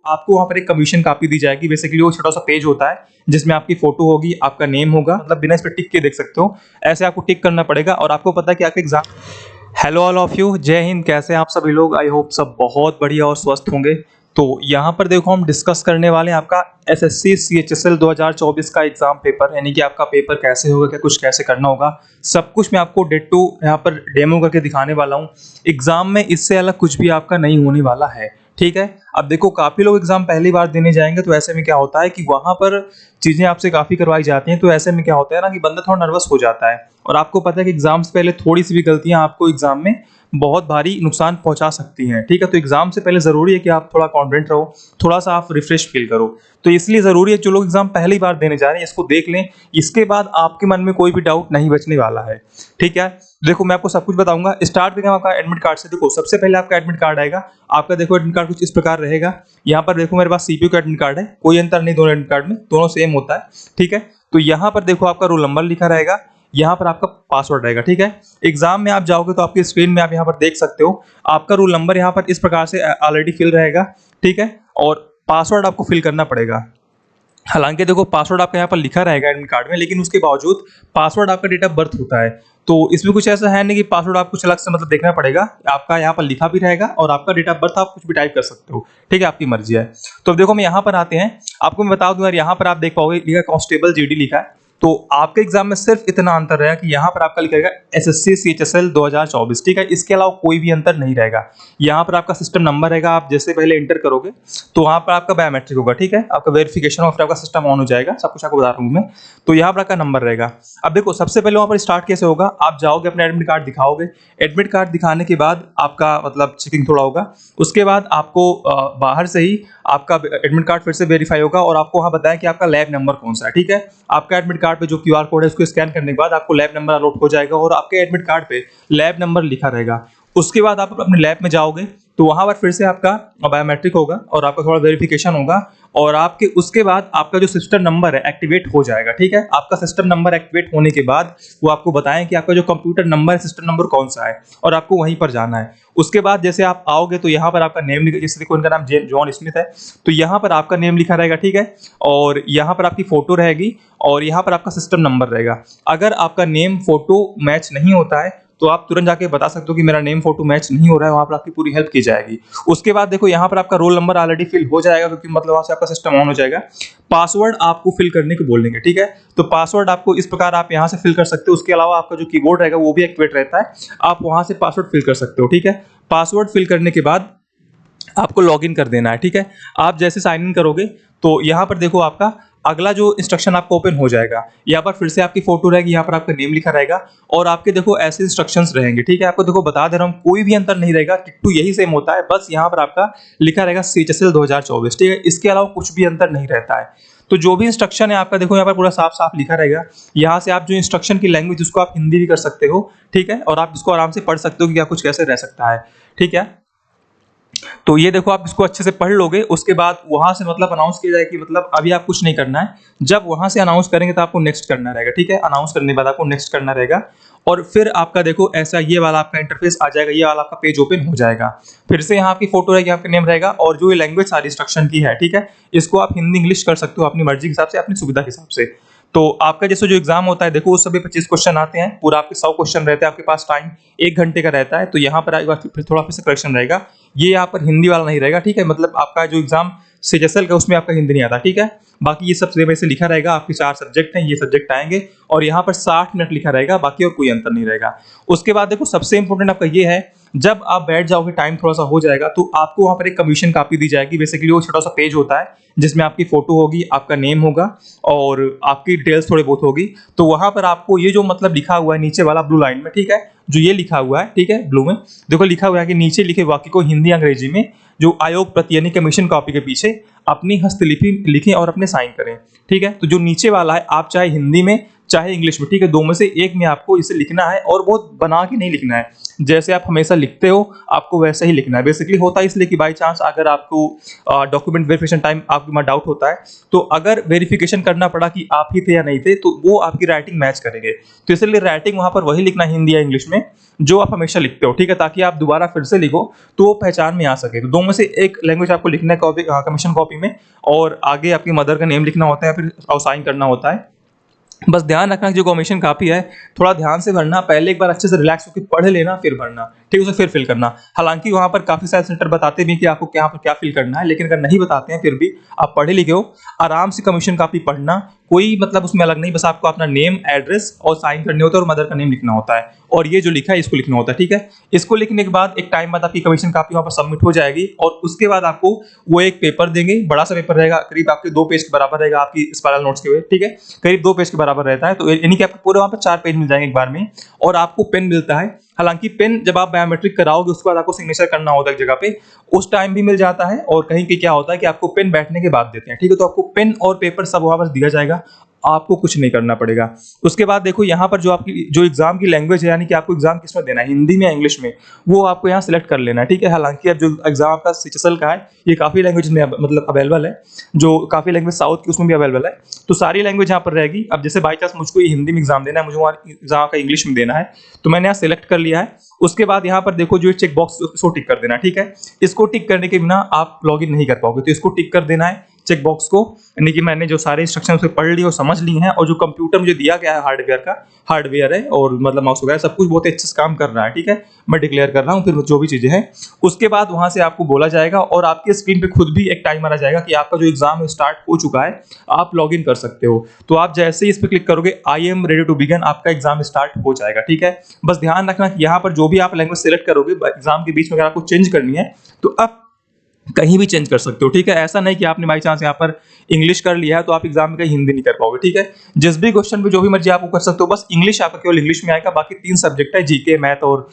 आपको वहाँ पर एक कमीशन कॉपी दी जाएगी। बेसिकली वो छोटा सा पेज होता है जिसमें आपकी फोटो होगी, आपका नेम होगा, मतलब बिना इस पे टिक के देख सकते हो, ऐसे आपको टिक करना पड़ेगा और आपको पता है कि आपका exam. Hello all of you, जय हिंद। कैसे हैं आप सभी लोग? आई होप सब बहुत बढ़िया और स्वस्थ होंगे। तो यहाँ पर देखो हम डिस्कस करने वाले हैं आपका एसएससी सीएचएसएल 2024 का एग्जाम पेपर, यानी कि आपका पेपर कैसे होगा, क्या कुछ कैसे करना होगा, सब कुछ मैं आपको डेट टू यहाँ पर डेमो करके दिखाने वाला हूँ। एग्जाम में इससे अलग कुछ भी आपका नहीं होने वाला है, ठीक है। अब देखो काफी लोग एग्जाम पहली बार देने जाएंगे, तो ऐसे में क्या होता है कि वहां पर चीजें आपसे काफी करवाई जाती हैं, तो ऐसे में क्या होता है ना कि बंदा थोड़ा नर्वस हो जाता है। और आपको पता है कि एग्जाम से पहले थोड़ी सी भी गलतियां आपको एग्जाम में बहुत भारी नुकसान पहुंचा सकती हैं, ठीक है। तो एग्जाम से पहले जरूरी है कि आप थोड़ा कॉन्फिडेंट रहो, थोड़ा सा आप रिफ्रेश फील करो। तो इसलिए जरूरी है जो लोग एग्जाम पहली बार देने जा रहे हैं इसको देख लें, इसके बाद आपके मन में कोई भी डाउट नहीं बचने वाला है, ठीक है। देखो मैं आपको सब कुछ बताऊंगा। स्टार्ट करेंगे आपका एडमिट कार्ड से। देखो सबसे पहले आपका एडमिट कार्ड आएगा। आपका देखो एडमिट कार्ड कुछ इस प्रकार रहेगा। यहाँ पर देखो मेरे पास सीपीयू का एडमिट कार्ड है, कोई अंतर नहीं दोनों एडमिट कार्ड में, दोनों सेम होता है, ठीक है। तो यहाँ पर देखो आपका रोल नंबर लिखा रहेगा, यहाँ पर आपका पासवर्ड रहेगा, ठीक है। एग्जाम में आप जाओगे तो आपकी स्क्रीन में आप यहाँ पर देख सकते हो आपका रोल नंबर यहाँ पर इस प्रकार से ऑलरेडी फिल रहेगा, ठीक है। और पासवर्ड आपको फिल करना पड़ेगा। हालांकि देखो पासवर्ड आपका यहाँ पर लिखा रहेगा एडमिट कार्ड में, लेकिन उसके बावजूद पासवर्ड आपका डेट ऑफ बर्थ होता है। तो इसमें कुछ ऐसा है नहीं कि पासवर्ड आपको कुछ अलग से मतलब देखना पड़ेगा, आपका यहाँ पर लिखा भी रहेगा और आपका डेट ऑफ बर्थ आप कुछ भी टाइप कर सकते हो, ठीक है, आपकी मर्जी है। तो अब देखो हम यहाँ पर आते हैं, आपको मैं बता दूं यार, यहाँ पर आप देख पाओगे लिखा कांस्टेबल जीडी लिखा है। तो आपके एग्जाम में सिर्फ इतना अंतर रहेगा कि यहाँ पर आपका लिखा रहेगा एसएससी सीएचएसएल 2024, ठीक है। इसके अलावा कोई भी अंतर नहीं रहेगा। यहाँ पर आपका सिस्टम नंबर रहेगा, आप जैसे पहले एंटर करोगे तो वहाँ पर आपका बायोमेट्रिक होगा, ठीक है, आपका वेरिफिकेशन और फिर आपका सिस्टम ऑन हो जाएगा, सब कुछ आपको बता रहा हूँ मैं। तो यहाँ पर आपका नंबर रहेगा। अब देखो सबसे पहले वहाँ पर स्टार्ट कैसे होगा, आप जाओगे अपना एडमिट कार्ड दिखाओगे, एडमिट कार्ड दिखाने के बाद आपका मतलब चेकिंग थोड़ा होगा, उसके बाद आपको बाहर से ही आपका एडमिट कार्ड फिर से वेरीफाई होगा और आपको वहाँ बताया कि आपका लैब नंबर कौन सा है, ठीक है। आपका एडमिट कार्ड पे जो क्यूआर कोड है उसको स्कैन करने के बाद आपको लैब नंबर अलॉट हो जाएगा और आपके एडमिट कार्ड पे लैब नंबर लिखा रहेगा। उसके बाद आप अपने लैब में जाओगे तो वहां पर फिर से आपका बायोमेट्रिक होगा और आपका थोड़ा वेरिफिकेशन होगा और आपके उसके बाद आपका जो सिस्टम नंबर है एक्टिवेट हो जाएगा, ठीक है। आपका सिस्टम नंबर एक्टिवेट होने के बाद वो आपको बताएं कि आपका जो कंप्यूटर नंबर है, सिस्टम नंबर कौन सा है और आपको वहीं पर जाना है। उसके बाद जैसे आप आओगे तो यहाँ पर आपका नेम लिखा, जैसे देखो इनका नाम जॉन स्मिथ है, तो यहाँ पर आपका नेम लिखा रहेगा, ठीक है। और यहाँ पर आपकी फोटो रहेगी और यहाँ पर आपका सिस्टम नंबर रहेगा। अगर आपका नेम फोटो मैच नहीं होता है तो आप तुरंत जाके बता सकते हो कि मेरा नेम फोटो मैच नहीं हो रहा है, वहां पर आपकी पूरी हेल्प की जाएगी। उसके बाद देखो यहाँ पर आपका रोल नंबर ऑलरेडी फिल हो जाएगा, क्योंकि मतलब वहां से आपका सिस्टम ऑन हो जाएगा। पासवर्ड आपको फिल करने को बोलेंगे, ठीक है। तो पासवर्ड आपको इस प्रकार आप यहाँ से फिल कर सकते हो। उसके अलावा आपका जो कीबोर्ड रहेगा वो भी एक्टिवेट रहता है, आप वहां से पासवर्ड फिल कर सकते हो, ठीक है। पासवर्ड फिल करने के बाद आपको लॉगिन कर देना है, ठीक है। आप जैसे साइन इन करोगे तो यहाँ पर देखो आपका अगला जो इंस्ट्रक्शन आपको ओपन हो जाएगा। यहाँ पर फिर से आपकी फोटो रहेगी, यहाँ पर आपका नेम लिखा रहेगा और आपके देखो ऐसे इंस्ट्रक्शंस रहेंगे, ठीक है। आपको देखो बता दे रहा हूँ कोई भी अंतर नहीं रहेगा, टिट्टू यही सेम होता है, बस यहाँ पर आपका लिखा रहेगा सीएचएसएल 2024, ठीक है। इसके अलावा कुछ भी अंतर नहीं रहता है। तो जो भी इंस्ट्रक्शन है आपका देखो यहाँ पर पूरा साफ साफ लिखा रहेगा। यहाँ से आप जो इंस्ट्रक्शन की लैंग्वेज उसको आप हिंदी भी कर सकते हो, ठीक है, और आप इसको आराम से पढ़ सकते हो कि क्या कुछ कैसे रह सकता है, ठीक है। तो ये देखो आप इसको अच्छे से पढ़ लोगे, उसके बाद वहां से मतलब अनाउंस किया जाए कि मतलब अभी आप कुछ नहीं करना है। जब वहां से अनाउंस करेंगे तो आपको नेक्स्ट करना रहेगा, ठीक है। अनाउंस करने के बाद आपको नेक्स्ट करना रहेगा और फिर आपका देखो ऐसा ये वाला आपका इंटरफेस आ जाएगा, ये वाला आपका पेज ओपन हो जाएगा। फिर से यहाँ आपकी फोटो रहेगी, आपका नेम रहेगा और जो ये लैंग्वेज सारी इंस्ट्रक्शन की है, ठीक है, इसको आप हिंदी इंग्लिश कर सकते हो अपनी मर्जी के हिसाब से, अपनी सुविधा के हिसाब से। तो आपका जैसे जो एग्जाम होता है देखो उस सभी 25 क्वेश्चन आते हैं, पूरा आपके 100 क्वेश्चन रहते हैं, आपके पास टाइम 1 घंटे का रहता है। तो यहाँ पर आएगा फिर थोड़ा फिर से करेक्शन रहेगा, ये यहाँ पर हिंदी वाला नहीं रहेगा, ठीक है। मतलब आपका जो एग्जाम सीएचएसएल का उसमें आपका हिंदी नहीं आता, ठीक है। बाकी ये सब सेम ऐसे लिखा रहेगा, आपके 4 सब्जेक्ट हैं, ये सब्जेक्ट आएंगे और यहाँ पर 60 मिनट लिखा रहेगा, बाकी और कोई अंतर नहीं रहेगा। उसके बाद देखो सबसे इंपॉर्टेंट आपका ये है, जब आप बैठ जाओगे टाइम थोड़ा सा हो जाएगा तो आपको वहां पर एक कमीशन कॉपी दी जाएगी। बेसिकली वो छोटा सा पेज होता है जिसमें आपकी फोटो होगी, आपका नेम होगा और आपकी डिटेल्स थोड़ी बहुत होगी। तो वहां पर आपको ये जो मतलब लिखा हुआ है नीचे वाला ब्लू लाइन में, ठीक है, जो ये लिखा हुआ है, ठीक है, ब्लू में देखो लिखा हुआ है कि नीचे लिखे वाक्य को हिंदी अंग्रेजी में जो आयोग प्रति यानी कमीशन कॉपी के पीछे अपनी हस्तलिपि लिखें और अपने साइन करें, ठीक है। तो जो नीचे वाला है आप चाहे हिंदी में चाहे इंग्लिश में, ठीक है। दो में से एक में आपको इसे लिखना है और बहुत बना के नहीं लिखना है, जैसे आप हमेशा लिखते हो आपको वैसे ही लिखना है। बेसिकली होता है इसलिए कि बाई चांस अगर आपको डॉक्यूमेंट वेरिफिकेशन टाइम आपके में डाउट होता है, तो अगर वेरिफिकेशन करना पड़ा कि आप ही थे या नहीं थे, तो वो आपकी राइटिंग मैच करेंगे। तो इसलिए राइटिंग वहां पर वही लिखना हिंदी या इंग्लिश में जो आप हमेशा लिखते हो, ठीक है, ताकि आप दोबारा फिर से लिखो तो वो पहचान में आ सके। तो दो में से एक लैंग्वेज आपको लिखना है कॉपी, कमीशन कॉपी में, और आगे आपकी मदर का नेम लिखना होता है, फिर साइन करना होता है। बस ध्यान रखना कि जो कमीशन कापी है थोड़ा ध्यान से भरना, पहले एक बार अच्छे से रिलैक्स होकर पढ़ लेना, फिर भरना, ठीक है, उसे फिर फिल करना। हालांकि वहां पर काफी सारे सेंटर बताते भी कि आपको यहाँ पर क्या फिल करना है, लेकिन अगर नहीं बताते हैं फिर भी आप पढ़े लिखे हो, आराम से कमीशन कापी पढ़ना, कोई मतलब उसमें अलग नहीं, बस आपको अपना नेम, एड्रेस और साइन करने होते हैं और मदर का नेम लिखना होता है, और ये जो लिखा है इसको लिखना होता है, ठीक है। इसको लिखने के बाद एक टाइम बाद आपकी कमीशन कापी वहां पर सबमिट हो जाएगी, और उसके बाद आपको वो एक पेपर देंगे, बड़ा सा पेपर रहेगा, करीब आपके 2 पेज के बराबर रहेगा आपकी स्पाइरल नोट्स के हुए, ठीक है, करीब 2 पेज के बराबर रहता है। तो यानी कि आपको पूरे वहां पर 4 पेज मिल जाएंगे एक बार में, और आपको पेन मिलता है। हालांकि पेन जब आप बायोमेट्रिक कराओगे उसके बाद आपको सिग्नेचर करना होता है एक जगह पे, उस टाइम भी मिल जाता है, और कहीं की क्या होता है कि आपको पेन बैठने के बाद देते हैं, ठीक है। तो आपको पेन और पेपर सब वहां पर दिया जाएगा, आपको कुछ नहीं करना पड़ेगा। उसके बाद देखो यहाँ पर जो आपकी जो एग्जाम की लैंग्वेज है, यानी कि आपको एग्जाम किसमें देना है, हिंदी में या इंग्लिश में, वो आपको यहाँ सिलेक्ट कर लेना है, ठीक है। हालांकि अब जो एग्जाम आपका सीएचएसएल का है ये काफी लैंग्वेज में मतलब अवेलेबल है, जो काफी लैंग्वेज साउथ की उसमें भी अवेलेबल है, तो सारी लैंग्वेज यहाँ पर रहेगी। अब जैसे बाई चांस मुझको ये हिंदी में एग्जाम देना है, मुझे वहाँ एग्जाम का इंग्लिश में देना है, तो मैंने यहाँ सिलेक्ट कर लिया है। उसके बाद यहाँ पर देखो जो चेक बॉक्स इसको टिक कर देना, ठीक है। इसको टिक करने के बिना आप लॉगिन नहीं कर पाओगे, तो इसको टिक कर देना है चेक बॉक्स को, यानी कि मैंने जो सारे इंस्ट्रक्शन उसे पढ़ ली और समझ ली हैं, और जो कंप्यूटर मुझे दिया गया है हार्डवेयर है और मतलब माउस वगैरह सब कुछ बहुत अच्छे से काम कर रहा है, ठीक है। मैं डिक्लेयर कर रहा हूँ फिर जो भी चीजें हैं। उसके बाद वहां से आपको बोला जाएगा और आपके स्क्रीन पे खुद भी एक टाइमर आ जाएगा कि आपका जो एग्जाम है स्टार्ट हो चुका है, आप लॉग इन कर सकते हो। तो आप जैसे ही इस पर क्लिक करोगे I am ready to begin, आपका एग्जाम स्टार्ट हो जाएगा, ठीक है। बस ध्यान रखना कि यहाँ पर जो भी आप लैंग्वेज सेलेक्ट करोगे एग्जाम के बीच में अगर आपको चेंज करनी है तो आप कहीं भी चेंज कर सकते हो, ठीक है। ऐसा नहीं कि आपने बाई चांस यहाँ पर इंग्लिश कर लिया है तो आप एग्जाम में कहीं हिंदी नहीं कर पाओगे, ठीक है। जिस भी क्वेश्चन पे जो भी मर्जी आप कर सकते हो, बस इंग्लिश आपका केवल इंग्लिश में आएगा, बाकी 3 सब्जेक्ट है जीके, मैथ और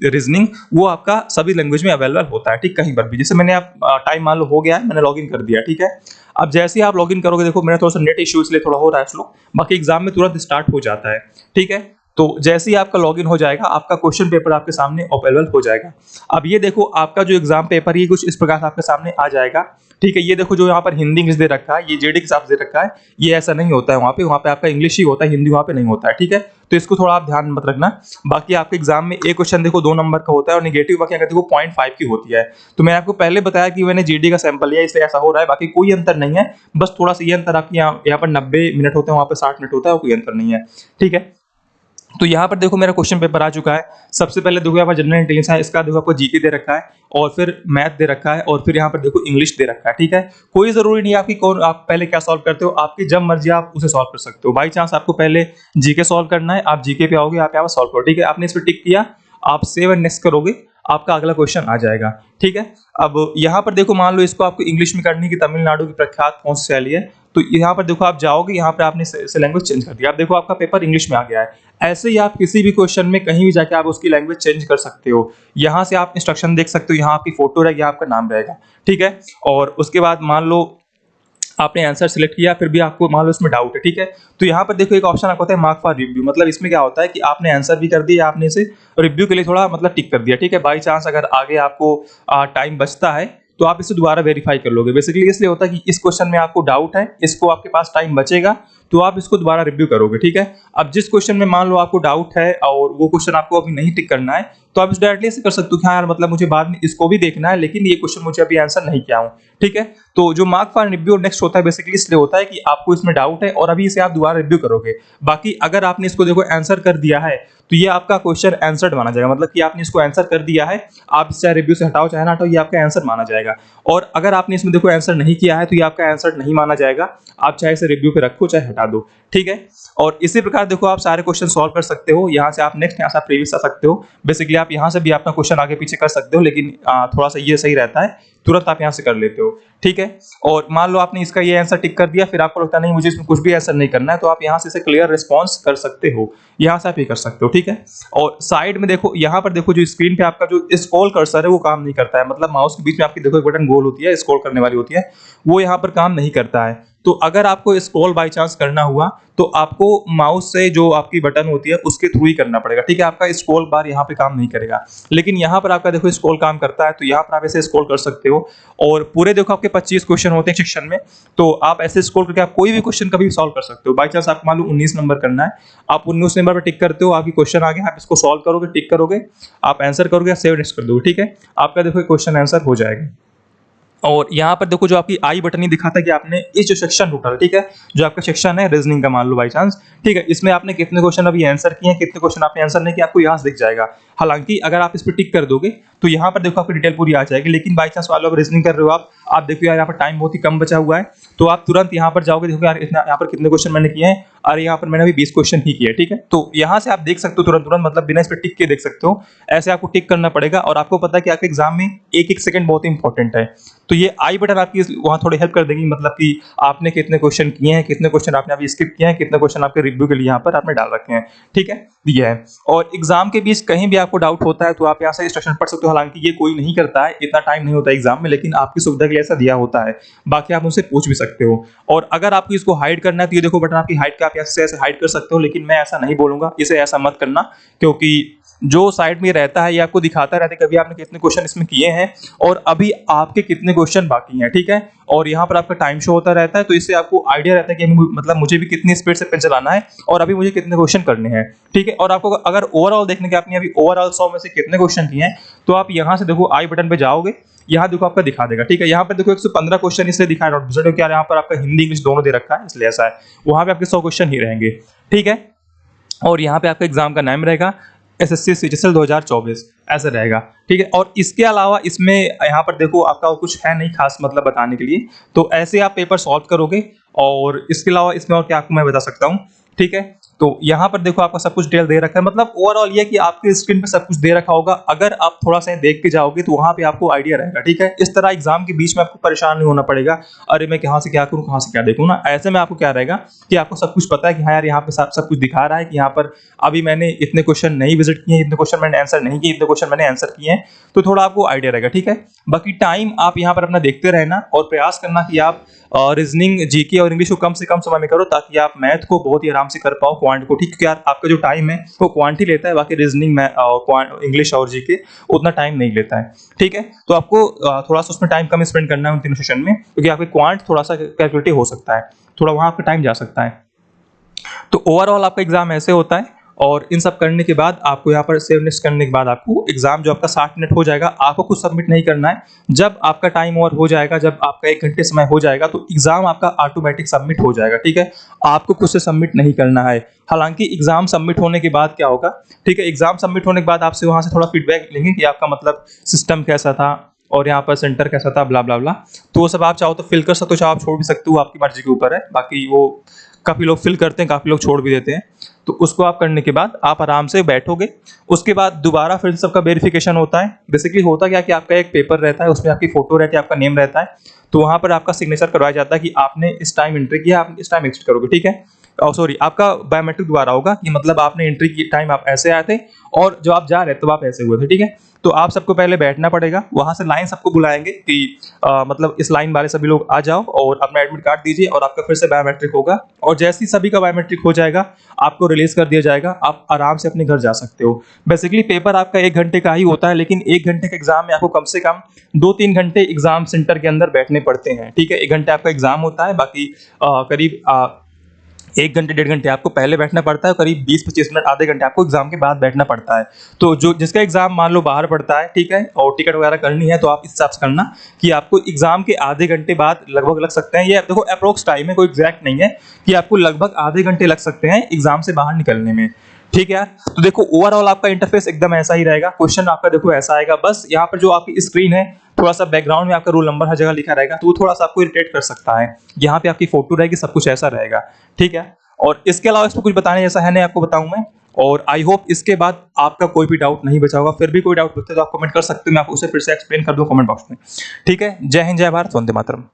रीजनिंग, वो आपका सभी लैंग्वेज में अवेलेबल होता है, ठीक, कहीं पर भी। जैसे मैंने आप टाइम मान लो हो गया है, मैंने लॉगिन कर दिया, ठीक है। अब जैसे ही आप लॉगिन करोगे, देखो मेरा थोड़ा सा नेट इश्यू इसलिए थोड़ा हो रहा है स्लो, बाकी एग्जाम में तुरंत स्टार्ट हो जाता है, ठीक है। तो जैसे ही आपका लॉगिन हो जाएगा आपका क्वेश्चन पेपर आपके सामने अवेलेबल हो जाएगा। अब ये देखो आपका जो एग्जाम पेपर ये कुछ इस प्रकार से आपके सामने आ जाएगा, ठीक है। ये देखो जो यहाँ पर हिंदी इंग्लिश दे रखा है, ये जेडी के हिसाब से दे रखा है, ये ऐसा नहीं होता है, वहाँ पे आपका इंग्लिश ही होता है, हिंदी वहाँ पे नहीं होता है, ठीक है। तो इसको थोड़ा आप ध्यान मत रखना। बाकी आपके एग्जाम में एक क्वेश्चन देखो 2 नंबर का होता है और नेगेटिव बाकी अगर देखो 0.5 की होती है। तो मैंने आपको पहले बताया कि मैंने जीडी का सैंपल लिया इसलिए ऐसा हो रहा है, बाकी कोई अंतर नहीं है, बस थोड़ा सा ये अंतर आपके यहाँ पर 90 मिनट होते हैं, वहाँ पे 60 मिनट होता है, कोई अंतर नहीं है, ठीक है। तो यहाँ पर देखो मेरा क्वेश्चन पेपर आ चुका है। सबसे पहले देखो यहाँ पर जनरल इंटेलिजेंस है, इसका देखो आपको जीके दे रखा है, और फिर मैथ दे रखा है, और फिर यहाँ पर देखो इंग्लिश दे रखा है, ठीक है। कोई जरूरी नहीं है आपकी कौन आप पहले क्या सॉल्व करते हो, आपकी जब मर्जी आप उसे सॉल्व कर सकते हो। बाई चांस आपको पहले जीके सॉल्व करना है, आप जीके पे आओगे, आप यहाँ पर सॉल्व करो, ठीक है। आपने इस पर टिक किया, आप सेव एंड नेक्स्ट करोगे, आपका अगला क्वेश्चन आ जाएगा, ठीक है। अब यहाँ पर देखो मान लो इसको आपको इंग्लिश में करनी है कि तमिलनाडु की प्रख्यात कौन सी शैली है, तो यहाँ पर देखो आप जाओगे, यहाँ पर आपने से लैंग्वेज चेंज कर दिया, आप देखो आपका पेपर इंग्लिश में आ गया है। ऐसे ही आप किसी भी क्वेश्चन में कहीं भी जाके आप उसकी लैंग्वेज चेंज कर सकते हो। यहाँ से आप इंस्ट्रक्शन देख सकते हो, यहाँ आपकी फोटो रहेगी, आपका नाम रहेगा, ठीक है। और उसके बाद मान लो आपने आंसर सिलेक्ट किया, फिर भी आपको मान लो इसमें डाउट है, ठीक है। तो यहाँ पर देखो एक ऑप्शन आपको होता है मार्क फॉर रिव्यू, मतलब इसमें क्या होता है कि आपने आंसर भी कर दिया, आपने इसे रिव्यू के लिए थोड़ा मतलब टिक कर दिया, ठीक है। बाई चांस अगर आगे आपको टाइम बचता है तो आप इसे दोबारा वेरीफाई कर लोगे। बेसिकली इसलिए होता है कि इस क्वेश्चन में आपको डाउट है, इसको आपके पास टाइम बचेगा तो आप इसको दोबारा रिव्यू करोगे, ठीक है। अब जिस क्वेश्चन में मान लो आपको डाउट है और वो क्वेश्चन आपको अभी नहीं टिक करना है, तो आप इस डायरेक्टली ऐसे कर सकते हो कि हाँ यार मतलब मुझे बाद में इसको भी देखना है, लेकिन ये क्वेश्चन मुझे अभी आंसर नहीं किया हूँ, ठीक है। तो जो मार्क फॉर रिव्यू नेक्स्ट होता है बेसिकली इसलिए होता है कि आपको इसमें डाउट है और अभी इसे आप दोबारा रिव्यू करोगे। बाकी अगर आपने इसको देखो आंसर कर दिया है तो ये आपका क्वेश्चन आंसर्ड माना जाएगा, मतलब कि आपने इसको आंसर कर दिया है, आप इसे चाहे रिव्यू से हटाओ चाहे ना हटाओ, ये आपका आंसर माना जाएगा। और अगर आपने इसमें देखो आंसर नहीं किया है तो ये आपका आंसर नहीं माना जाएगा, आप चाहे इसे रिव्यू पे रखो चाहे हटा दो, ठीक है। और इसी प्रकार देखो आप सारे क्वेश्चन सॉल्व कर सकते हो। यहाँ से आप नेक्स्ट यहाँ से प्रीवियस आ सकते हो। बेसिकली आप यहाँ से भी अपना क्वेश्चन आगे पीछे कर सकते हो, लेकिन थोड़ा सा ये सही रहता है, तुरंत आप यहाँ से कर लेते हो, ठीक है। और मान लो आपने इसका ये आंसर टिक कर दिया, फिर आपको लगता नहीं मुझे इसमें कुछ भी आंसर नहीं करना है, तो आप यहाँ से इसे क्लियर रिस्पॉन्स कर सकते हो, यहाँ से आप ये कर सकते हो, ठीक है। और साइड में देखो यहाँ पर देखो जो स्क्रीन पे आपका जो स्क्रॉल कर्सर है वो काम नहीं करता है, मतलब माउस के बीच में आपकी देखो एक बटन गोल होती है स्क्रॉल करने वाली होती है, वो यहाँ पर काम नहीं करता है। तो अगर आपको स्क्रॉल बाय चांस करना हुआ तो आपको माउस से जो आपकी बटन होती है उसके थ्रू ही करना पड़ेगा, ठीक है। आपका स्क्रॉल बार यहाँ पे काम नहीं करेगा, लेकिन यहाँ पर आपका देखो स्क्रॉल काम करता है, तो यहाँ पर आप ऐसे स्क्रॉल कर सकते हो। और पूरे देखो आपके 25 क्वेश्चन होते हैं सेक्शन में, तो आप ऐसे स्क्रॉल करके आप कोई भी क्वेश्चन कभी सॉल्व कर सकते हो। बाई चांस आप मान लो 19 नंबर करना है, आप 19 नंबर पर टिक करते हो, आपकी क्वेश्चन आ गया, आप इसको सॉल्व करोगे, टिक करोगे, आप आंसर करोगे, सेव नेक्स्ट कर दोगे, ठीक है। आपका देखो क्वेश्चन आंसर हो जाएगा। और यहाँ पर देखो जो आपकी आई बटन ही दिखाता है कि आपने इस जो सेक्शन टोटल, ठीक है, जो आपका सेक्शन है रीजनिंग का मान लो बाई चांस, ठीक है, इसमें आपने कितने क्वेश्चन अभी आंसर किए हैं, कितने क्वेश्चन आपने आंसर नहीं किया, आपको यहाँ से दिख जाएगा। हालांकि अगर आप इस पर टिक कर दोगे तो यहाँ पर देखो आपकी डिटेल पूरी आ जाएगी, लेकिन बाई चांस मान लो रीजनिंग कर रहे हो आप देखो यार यहाँ पर टाइम बहुत ही कम बचा हुआ है, तो आप तुरंत यहाँ पर जाओगे, देखो यार इतना यहाँ पर कितने क्वेश्चन मैंने किए हैं, और यहाँ पर मैंने अभी 20 क्वेश्चन ही किए, ठीक है। तो यहाँ से आप देख सकते हो तुरंत मतलब बिना इस पर टिक के देख सकते हो, ऐसे आपको टिक करना पड़ेगा। और आपको पता है कि आपके एग्जाम में एक एक सेकंड बहुत इंपॉर्टेंट है, तो ये आई बटन आपकी वहाँ थोड़ी हेल्प कर देगी, मतलब कि आपने कितने क्वेश्चन किए हैं, कितने क्वेश्चन आपने अभी स्किप किए हैं, कितने क्वेश्चन आपके रिव्यू के लिए यहाँ पर आपने डाल रखे हैं, ठीक है, ये है। और एग्जाम के बीच कहीं भी आपको डाउट होता है तो आप यहाँ से इंस्ट्रक्शन पढ़ सकते हो। हालांकि ये कोई नहीं करता है, इतना टाइम नहीं होता एग्जाम में, लेकिन आपकी सुविधा के लिए ऐसा दिया होता है, बाकी आप उनसे पूछ भी सकते हो। और अगर आपको इसको हाइड करना है तो ये देखो बटन आपकी हाइड का, आप ऐसे हाइड कर सकते हो, लेकिन मैं ऐसा नहीं बोलूंगा, इसे ऐसा मत करना, क्योंकि जो साइड में रहता है ये आपको दिखाता रहता है कभी आपने कितने क्वेश्चन इसमें किए हैं और अभी आपके कितने क्वेश्चन बाकी हैं, ठीक है। और यहाँ पर आपका टाइम शो होता रहता है, तो इससे आपको आइडिया रहता है कि मतलब मुझे भी कितनी स्पीड से पेन चलाना है और अभी मुझे कितने क्वेश्चन करने हैं, ठीक है। और आपको अगर ओवरऑल देखने के आपने अभी ओवरऑल 100 में से कितने क्वेश्चन किए हैं, तो आप यहाँ से देखो आई बटन पे जाओगे, यहाँ देखो आपका दिखा देगा, ठीक है। यहाँ पर देखो 115 क्वेश्चन इसलिए दिखा रहा है क्या, यहाँ पर आपका हिंदी इंग्लिश दोनों दे रखा है इसलिए ऐसा है, वहां पे आपके 100 क्वेश्चन ही रहेंगे, ठीक है। और यहाँ पे आपका एग्जाम का नाम रहेगा एसएससी सीजीएल 2024 ऐसा रहेगा, ठीक है। और इसके अलावा इसमें यहाँ पर देखो आपका और कुछ है नहीं खास मतलब बताने के लिए, तो ऐसे आप पेपर सॉल्व करोगे। और इसके अलावा इसमें और क्या आपको मैं बता सकता हूँ, ठीक है। तो यहाँ पर देखो आपका सब कुछ डिटेल दे रखा है, मतलब ओवरऑल ये कि आपके स्क्रीन पे सब कुछ दे रखा होगा, अगर आप थोड़ा सा देख के जाओगे तो वहां पे आपको आइडिया रहेगा, ठीक है। इस तरह एग्जाम के बीच में आपको परेशान नहीं होना पड़ेगा, अरे मैं कहाँ से क्या करूँ, कहाँ से क्या देखूँ ना, ऐसे में आपको क्या रहेगा कि आपको सब कुछ पता है कि हाँ यार यहाँ पे सब कुछ दिखा रहा है कि यहाँ पर अभी मैंने इतने क्वेश्चन नहीं विजिट किए, इतने क्वेश्चन मैंने आंसर नहीं किए, इतने क्वेश्चन मैंने आंसर किए हैं, तो थोड़ा आपको आइडिया रहेगा, ठीक है। बाकी टाइम आप यहाँ पर अपना देखते रहना और प्रयास करना कि आप रीजनिंग, जीके और इंग्लिश को कम से कम समय में करो, ताकि आप मैथ को बहुत ही आराम से कर पाओ, क्वांट को, ठीक है। यार आपका जो टाइम है वो क्वांट ही लेता है, बाकी रीजनिंग, इंग्लिश और जीके उतना टाइम नहीं लेता है, ठीक है। तो आपको थोड़ा सा उसमें टाइम कम स्पेंड करना है उन तीनों सेशन में, क्योंकि आपके क्वांट थोड़ा सा कैलकुलेटिव हो सकता है, थोड़ा वहां आपका टाइम जा सकता है। तो ओवरऑल आपका एग्जाम ऐसे होता है। और इन सब करने के बाद आपको यहाँ पर सेव नेक्स्ट करने के बाद आपको एग्जाम जो आपका 60 मिनट हो जाएगा, आपको कुछ सबमिट नहीं करना है। जब आपका टाइम ओवर हो जाएगा, जब आपका 1 घंटे समय हो जाएगा, तो एग्जाम आपका ऑटोमेटिक सबमिट हो जाएगा, ठीक है। आपको खुद से सबमिट नहीं करना है। हालांकि एग्जाम सबमिट होने के बाद क्या होगा, ठीक है, एग्जाम सबमिट होने के बाद आपसे वहां से थोड़ा फीडबैक लेंगे कि आपका मतलब सिस्टम कैसा था और यहाँ पर सेंटर कैसा था, ब्ला ब्ला ब्ला। तो वो सब आप चाहो तो फिल कर सकते हो, चाहो आप छोड़ भी सकते हो, आपकी मर्जी के ऊपर है। बाकी वो काफ़ी लोग फिल करते हैं, काफ़ी लोग छोड़ भी देते हैं। तो उसको आप करने के बाद आप आराम से बैठोगे, उसके बाद दोबारा फिर सबका वेरिफिकेशन होता है। बेसिकली होता क्या कि आपका एक पेपर रहता है, उसमें आपकी फोटो रहती है, आपका नेम रहता है, तो वहाँ पर आपका सिग्नेचर करवाया जाता है कि आपने इस टाइम एंट्री किया, आप इस टाइम एग्जिट करोगे, ठीक है। सॉरी, आपका बायोमेट्रिक द्वारा होगा कि मतलब आपने एंट्री की टाइम आप ऐसे आए थे और जो आप जा रहे थे तो आप ऐसे हुए थे, ठीक है। तो आप सबको पहले बैठना पड़ेगा, वहां से लाइन सबको बुलाएंगे कि मतलब इस लाइन वाले सभी लोग आ जाओ और अपना एडमिट कार्ड दीजिए और आपका फिर से बायोमेट्रिक होगा। और जैसे ही सभी का बायोमेट्रिक हो जाएगा आपको रिलीज कर दिया जाएगा, आप आराम से अपने घर जा सकते हो। बेसिकली पेपर आपका 1 घंटे का ही होता है, लेकिन 1 घंटे के एग्जाम में आपको कम से कम 2-3 घंटे एग्जाम सेंटर के अंदर बैठने पड़ते हैं, ठीक है। 1 घंटे आपका एग्जाम होता है, बाकी करीब 1 घंटे 1.5 घंटे आपको पहले बैठना पड़ता है, करीब 20-25 मिनट आधे घंटे आपको एग्जाम के बाद बैठना पड़ता है। तो जो जिसका एग्जाम मान लो बाहर पड़ता है, ठीक है, और टिकट वगैरह करनी है, तो आप इस हिसाब से करना कि आपको एग्जाम के आधे घंटे बाद लगभग लग सकते हैं। ये देखो अप्रोक्स टाइम है, कोई एग्जैक्ट नहीं है, कि आपको लगभग आधे घंटे लग सकते हैं एग्जाम से बाहर निकलने में, ठीक है यार। तो देखो ओवरऑल आपका इंटरफेस एकदम ऐसा ही रहेगा। क्वेश्चन आपका देखो ऐसा आएगा, बस यहाँ पर जो आपकी स्क्रीन है, थोड़ा सा बैकग्राउंड में आपका रोल नंबर हर जगह लिखा रहेगा, तो वो थोड़ा सा आपको इरिटेट कर सकता है। यहाँ पे आपकी फोटो रहेगी, सब कुछ ऐसा रहेगा, ठीक है। और इसके अलावा इसमें कुछ बताने जैसा है नहीं, आपको बताऊं मैं। और आई होप इसके बाद आपका कोई भी डाउट नहीं बचा होगा। फिर भी कोई डाउट होता है तो आप कमेंट कर सकते हो, मैं आपको उसे फिर से एक्सप्लेन कर दूं कमेंट बॉक्स में, ठीक है। जय हिंद, जय भारत, वंदे मातरम।